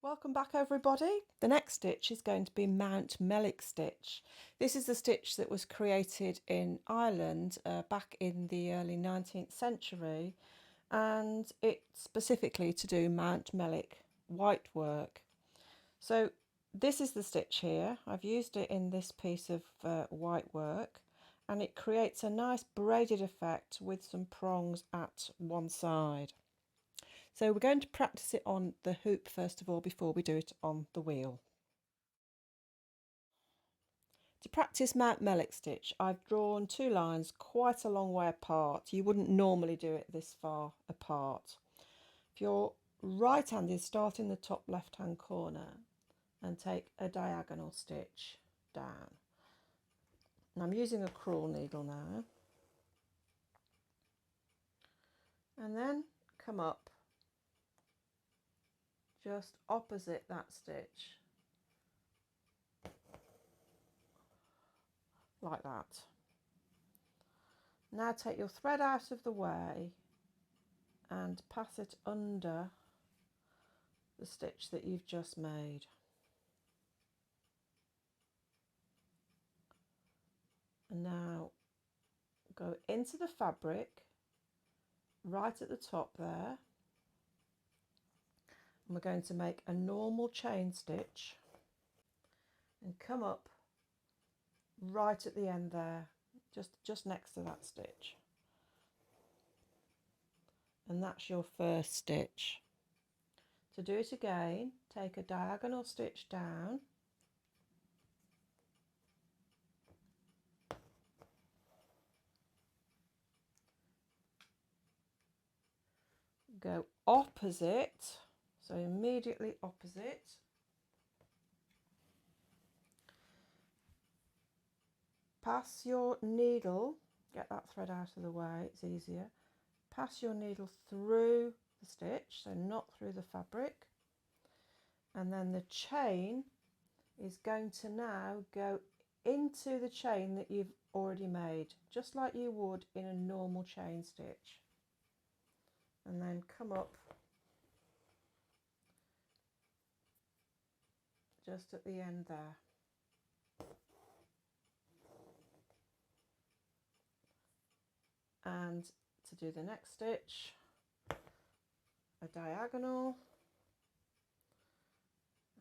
Welcome back everybody. The next stitch is going to be Mountmellick Stitch. This is the stitch that was created in Ireland back in the early 19th century, and it's specifically to do Mountmellick white work. So this is the stitch here. I've used it in this piece of white work, and it creates a nice braided effect with some prongs at one side. So we're going to practice it on the hoop first of all before we do it on the wheel. To practice Mountmellick Stitch, I've drawn two lines quite a long way apart. You wouldn't normally do it this far apart. If you're right-handed, start in the top left-hand corner and take a diagonal stitch down. And I'm using a crewel needle now. And then come up just opposite that stitch, like that. Now take your thread out of the way and pass it under the stitch that you've just made. And now go into the fabric right at the top there, and we're going to make a normal chain stitch and come up right at the end there, just next to that stitch, and that's your first stitch. To do it again, take a diagonal stitch down, go opposite, so immediately opposite, pass your needle, get that thread out of the way, it's easier, pass your needle through the stitch, so not through the fabric, and then the chain is going to now go into the chain that you've already made, just like you would in a normal chain stitch, and then come up just at the end there. And to do the next stitch, a diagonal,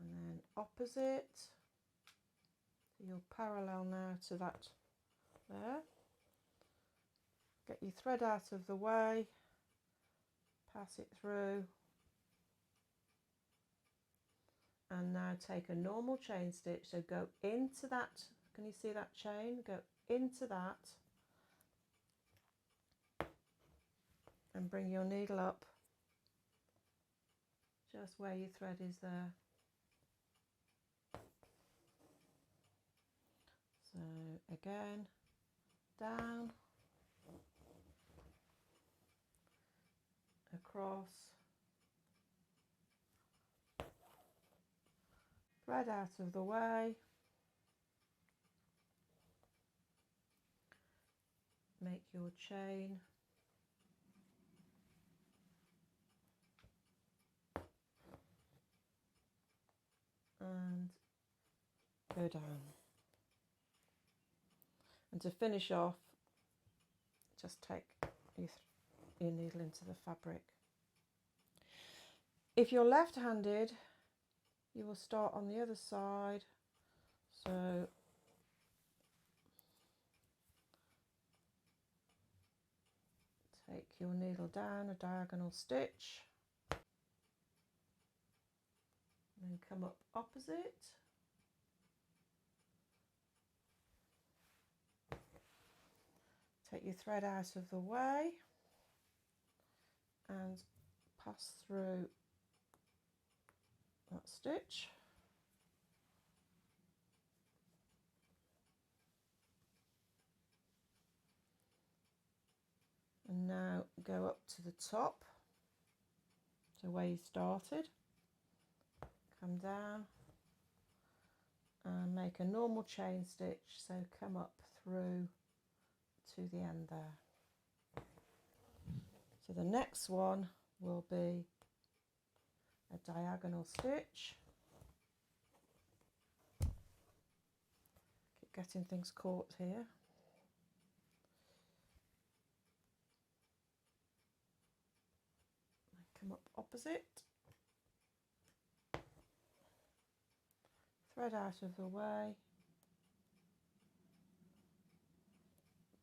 and then opposite, so you'll parallel now to that there. Get your thread out of the way, pass it through, and now take a normal chain stitch, so go into that, can you see that chain? Go into that and bring your needle up just where your thread is there. So again, down, across, thread out of the way, make your chain, and go down. And to finish off, just take your needle into the fabric. If you're left-handed, you will start on the other side, so take your needle down, a diagonal stitch, and then come up opposite, take your thread out of the way and pass through that stitch, and now go up to the top, so where you started, come down and make a normal chain stitch, so come up through to the end there. So the next one will be a diagonal stitch. Keep getting things caught here. Come up opposite, thread out of the way,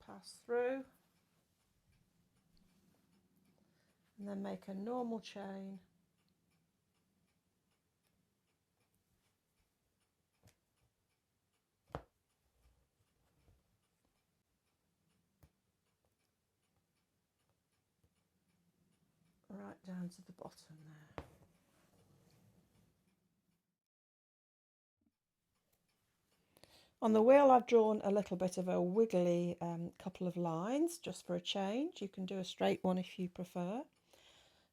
pass through, and then make a normal chain, right down to the bottom there. On the wheel I've drawn a little bit of a wiggly couple of lines just for a change. You can do a straight one if you prefer.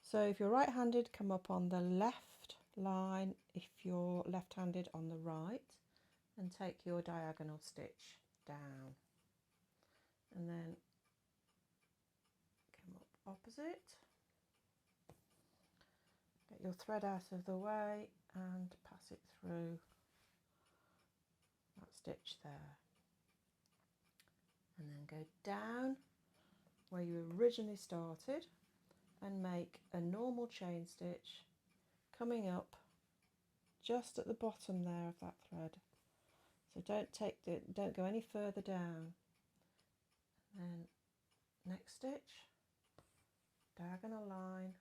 So if you're right-handed, come up on the left line, if you're left-handed on the right, and take your diagonal stitch down. And then come up opposite, get your thread out of the way and pass it through that stitch there. And then go down where you originally started and make a normal chain stitch coming up just at the bottom there of that thread. So don't go any further down. Then next stitch, diagonal line,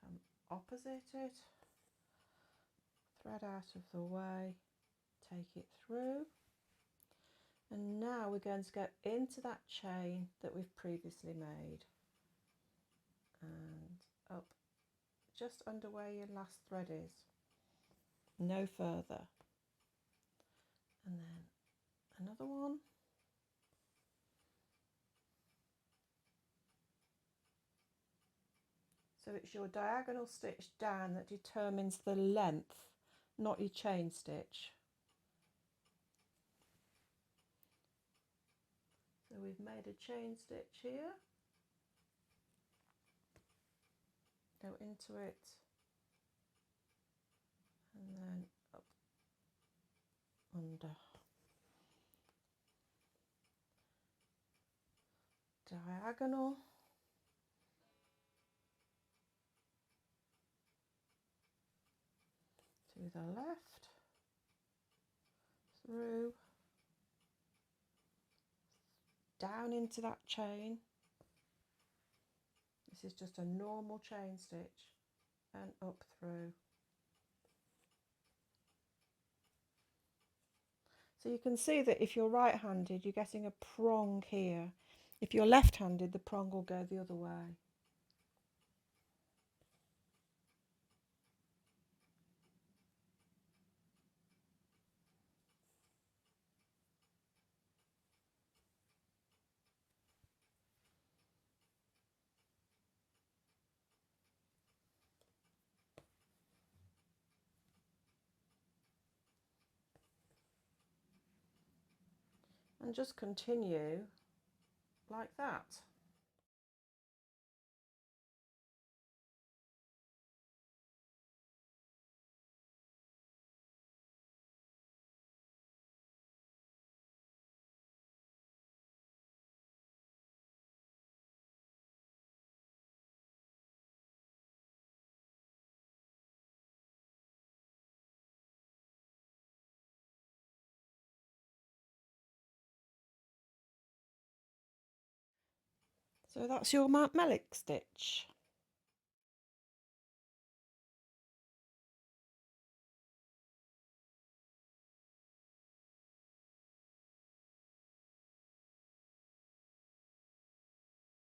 come opposite it, thread out of the way, take it through, and now we're going to go into that chain that we've previously made and up just under where your last thread is, no further, and then another one, so it's your diagonal stitch down that determines the length, not your chain stitch. So we've made a chain stitch here, go into it, and then up, under, diagonal, to the left, through, down into that chain. This is just a normal chain stitch, and up through. So you can see that if you're right-handed, you're getting a prong here. If you're left-handed, the prong will go the other way. And just continue like that. So that's your Mountmellick stitch.